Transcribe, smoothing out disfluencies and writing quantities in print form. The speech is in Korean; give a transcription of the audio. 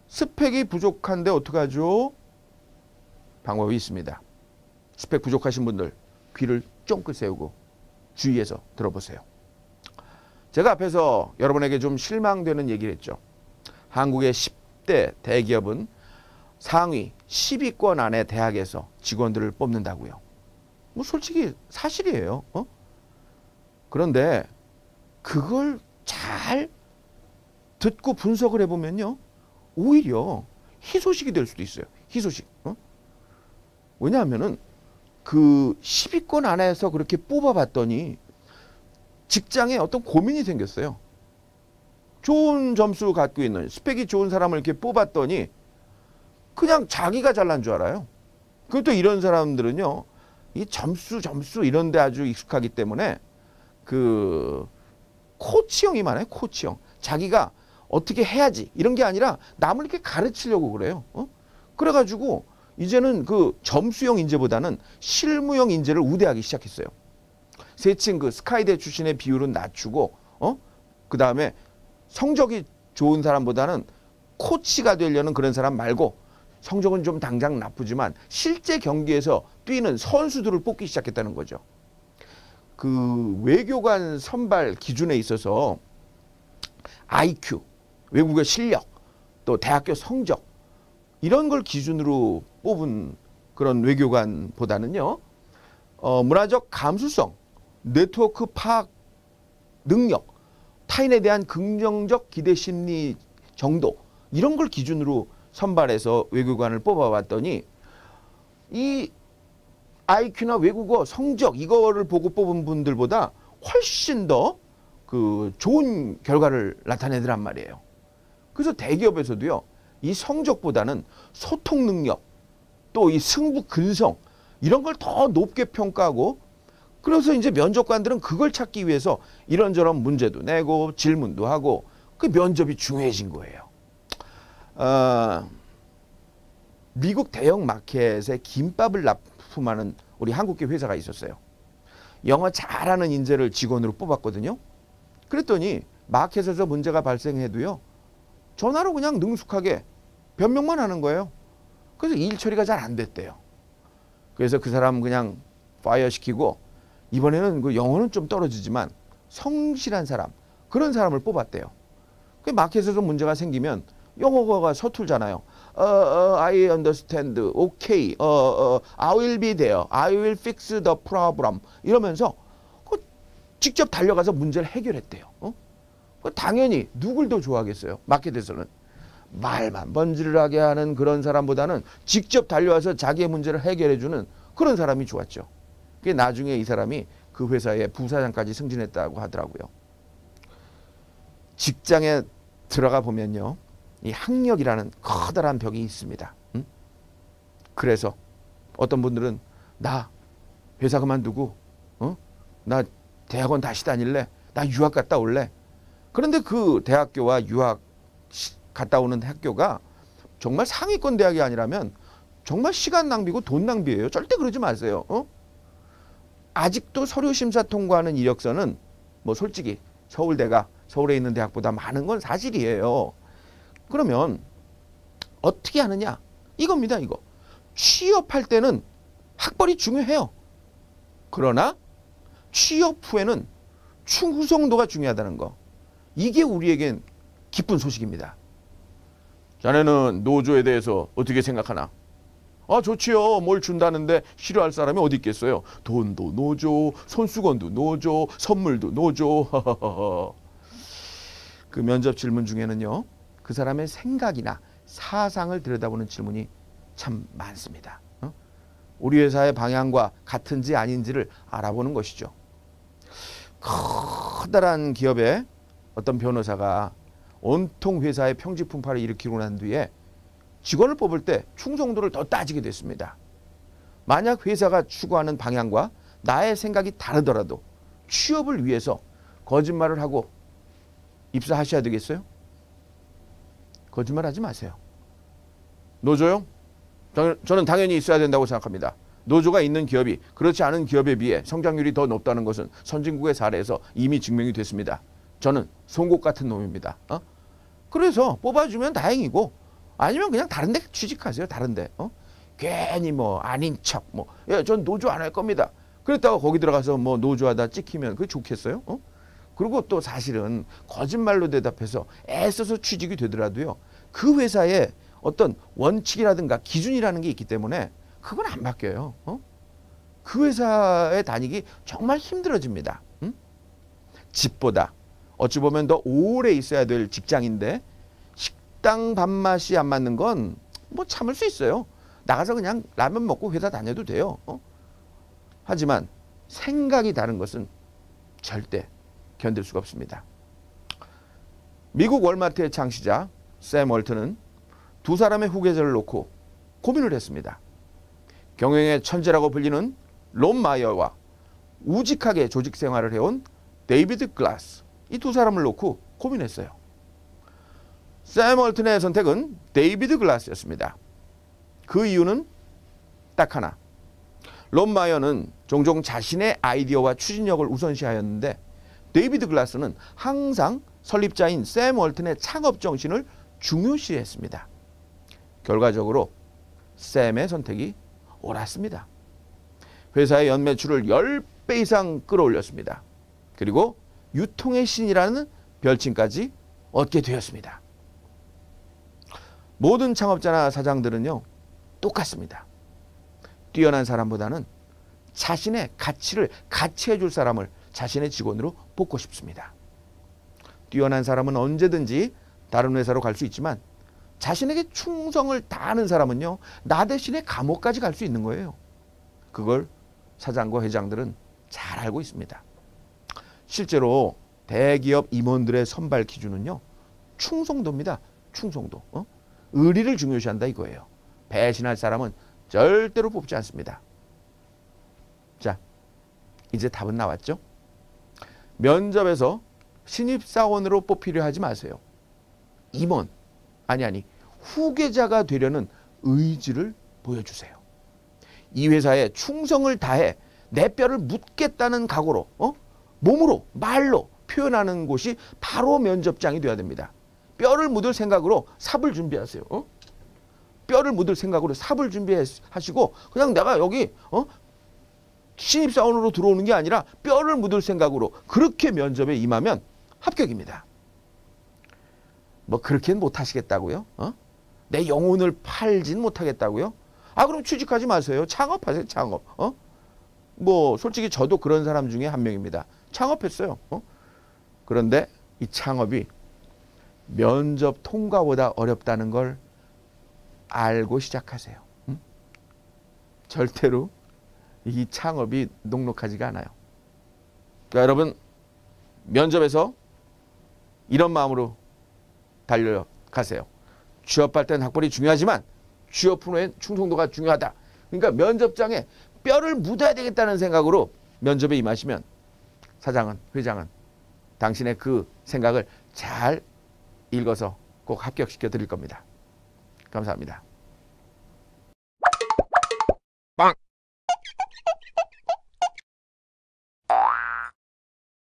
스펙이 부족한데 어떡하죠? 방법이 있습니다. 스펙 부족하신 분들 귀를 쫑긋 세우고 주의해서 들어보세요. 제가 앞에서 여러분에게 좀 실망되는 얘기를 했죠. 한국의 10대 대기업은 상위 10위권 안에 대학에서 직원들을 뽑는다고요. 뭐 솔직히 사실이에요. 그런데 그걸 잘 듣고 분석을 해보면요. 오히려 희소식이 될 수도 있어요. 희소식. 왜냐하면은 그 10위권 안에서 그렇게 뽑아봤더니 직장에 어떤 고민이 생겼어요. 좋은 점수 갖고 있는 스펙이 좋은 사람을 이렇게 뽑았더니 그냥 자기가 잘난 줄 알아요. 그것도 이런 사람들은요. 이 점수 이런 데 아주 익숙하기 때문에 그 코치형이 많아요. 코치형. 자기가 어떻게 해야지 이런 게 아니라 남을 이렇게 가르치려고 그래요. 그래가지고 이제는 그 점수형 인재보다는 실무형 인재를 우대하기 시작했어요. 세칭 그 스카이대 출신의 비율은 낮추고 그 다음에 성적이 좋은 사람보다는 코치가 되려는 그런 사람 말고 성적은 좀 당장 나쁘지만 실제 경기에서 뛰는 선수들을 뽑기 시작했다는 거죠. 그 외교관 선발 기준에 있어서 IQ, 외국의 실력, 또 대학교 성적 이런 걸 기준으로 뽑은 그런 외교관보다는요. 문화적 감수성, 네트워크 파악 능력, 타인에 대한 긍정적 기대 심리 정도 이런 걸 기준으로 선발해서 외교관을 뽑아봤더니 이 IQ나 외국어 성적 이거를 보고 뽑은 분들보다 훨씬 더 그 좋은 결과를 나타내더란 말이에요. 그래서 대기업에서도요. 이 성적보다는 소통 능력 또 이 승부 근성 이런 걸 더 높게 평가하고 그래서 이제 면접관들은 그걸 찾기 위해서 이런저런 문제도 내고 질문도 하고 그 면접이 중요해진 거예요. 미국 대형 마켓에 김밥을 납품하는 우리 한국계 회사가 있었어요. 영어 잘하는 인재를 직원으로 뽑았거든요. 그랬더니 마켓에서 문제가 발생해도요. 전화로 그냥 능숙하게 변명만 하는 거예요. 그래서 일 처리가 잘 안 됐대요. 그래서 그 사람 그냥 파이어 시키고 이번에는 그 영어는 좀 떨어지지만 성실한 사람 그런 사람을 뽑았대요. 그 마켓에서 문제가 생기면 영어가 서툴잖아요. I understand. Okay. I will be there. I will fix the problem. 이러면서 직접 달려가서 문제를 해결했대요. 당연히 누굴 더 좋아하겠어요. 마켓에서는. 말만 번지르르하게 하는 그런 사람보다는 직접 달려와서 자기의 문제를 해결해주는 그런 사람이 좋았죠. 그게 나중에 이 사람이 그 회사의 부사장까지 승진했다고 하더라고요. 직장에 들어가 보면요. 이 학력이라는 커다란 벽이 있습니다. 그래서 어떤 분들은 나 회사 그만두고 나 대학원 다시 다닐래? 나 유학 갔다 올래? 그런데 그 대학교와 유학 갔다 오는 학교가 정말 상위권 대학이 아니라면 정말 시간 낭비고 돈 낭비예요. 절대 그러지 마세요. 아직도 서류 심사 통과하는 이력서는 뭐 솔직히 서울대가 서울에 있는 대학보다 많은 건 사실이에요. 그러면 어떻게 하느냐? 이겁니다. 이거. 취업할 때는 학벌이 중요해요. 그러나 취업 후에는 충성도가 중요하다는 거. 이게 우리에겐 기쁜 소식입니다. 자네는 노조에 대해서 어떻게 생각하나? 아, 좋지요. 뭘 준다는데 싫어할 사람이 어디 있겠어요. 돈도 노조, 손수건도 노조, 선물도 노조. 그 면접 질문 중에는요. 그 사람의 생각이나 사상을 들여다보는 질문이 참 많습니다. 우리 회사의 방향과 같은지 아닌지를 알아보는 것이죠. 커다란 기업의 어떤 변호사가 온통 회사의 평지풍파를 일으키고 난 뒤에 직원을 뽑을 때 충성도를 더 따지게 됐습니다. 만약 회사가 추구하는 방향과 나의 생각이 다르더라도 취업을 위해서 거짓말을 하고 입사하셔야 되겠어요? 거짓말하지 마세요. 노조요? 저는 당연히 있어야 된다고 생각합니다. 노조가 있는 기업이 그렇지 않은 기업에 비해 성장률이 더 높다는 것은 선진국의 사례에서 이미 증명이 됐습니다. 저는 송곳 같은 놈입니다. 그래서 뽑아주면 다행이고 아니면 그냥 다른 데 취직하세요. 다른 데. 괜히 뭐 아닌 척 뭐 야, 전 노조 안 할 겁니다. 그랬다가 거기 들어가서 뭐 노조하다 찍히면 그게 좋겠어요? 그리고 또 사실은 거짓말로 대답해서 애써서 취직이 되더라도요. 그 회사에 어떤 원칙이라든가 기준이라는 게 있기 때문에 그건 안 바뀌어요. 그 회사에 다니기 정말 힘들어집니다. 집보다 어찌 보면 더 오래 있어야 될 직장인데 식당 밥맛이 안 맞는 건 뭐 참을 수 있어요. 나가서 그냥 라면 먹고 회사 다녀도 돼요. 하지만 생각이 다른 것은 절대 견딜 수가 없습니다. 미국 월마트의 창시자 샘 월튼은 두 사람의 후계자를 놓고 고민을 했습니다. 경영의 천재라고 불리는 론 마이어와 우직하게 조직 생활을 해온 데이비드 글라스, 이 두 사람을 놓고 고민했어요. 샘 월튼의 선택은 데이비드 글라스였습니다. 그 이유는 딱 하나. 론 마이어는 종종 자신의 아이디어와 추진력을 우선시하였는데 데이비드 글라스는 항상 설립자인 샘 월튼의 창업 정신을 중요시했습니다. 결과적으로 샘의 선택이 옳았습니다. 회사의 연매출을 10배 이상 끌어올렸습니다. 그리고 유통의 신이라는 별칭까지 얻게 되었습니다. 모든 창업자나 사장들은요, 똑같습니다. 뛰어난 사람보다는 자신의 가치를 같이 해줄 사람을 자신의 직원으로 뽑고 싶습니다. 뛰어난 사람은 언제든지 다른 회사로 갈 수 있지만 자신에게 충성을 다하는 사람은요, 나 대신에 감옥까지 갈 수 있는 거예요. 그걸 사장과 회장들은 잘 알고 있습니다. 실제로 대기업 임원들의 선발 기준은요, 충성도입니다. 충성도. 의리를 중요시한다 이거예요. 배신할 사람은 절대로 뽑지 않습니다. 자, 이제 답은 나왔죠? 면접에서 신입사원으로 뽑히려 하지 마세요. 임원, 아니 후계자가 되려는 의지를 보여주세요. 이 회사에 충성을 다해 내 뼈를 묻겠다는 각오로 몸으로 말로 표현하는 곳이 바로 면접장이 되어야 됩니다. 뼈를 묻을 생각으로 삽을 준비하세요. 뼈를 묻을 생각으로 삽을 준비하시고 그냥 내가 여기 신입사원으로 들어오는 게 아니라 뼈를 묻을 생각으로 그렇게 면접에 임하면 합격입니다. 뭐 그렇게는 못하시겠다고요? 내 영혼을 팔진 못하겠다고요? 그럼 취직하지 마세요. 창업하세요. 창업. 뭐 솔직히 저도 그런 사람 중에 한 명입니다. 창업했어요. 그런데 이 창업이 면접 통과보다 어렵다는 걸 알고 시작하세요. 절대로 이 창업이 녹록하지가 않아요. 그러니까 여러분 면접에서 이런 마음으로 달려가세요. 취업할 땐 학벌이 중요하지만 취업 후엔 충성도가 중요하다. 그러니까 면접장에 뼈를 묻어야 되겠다는 생각으로 면접에 임하시면 사장은, 회장은 당신의 그 생각을 잘 읽어서 꼭 합격시켜 드릴 겁니다. 감사합니다.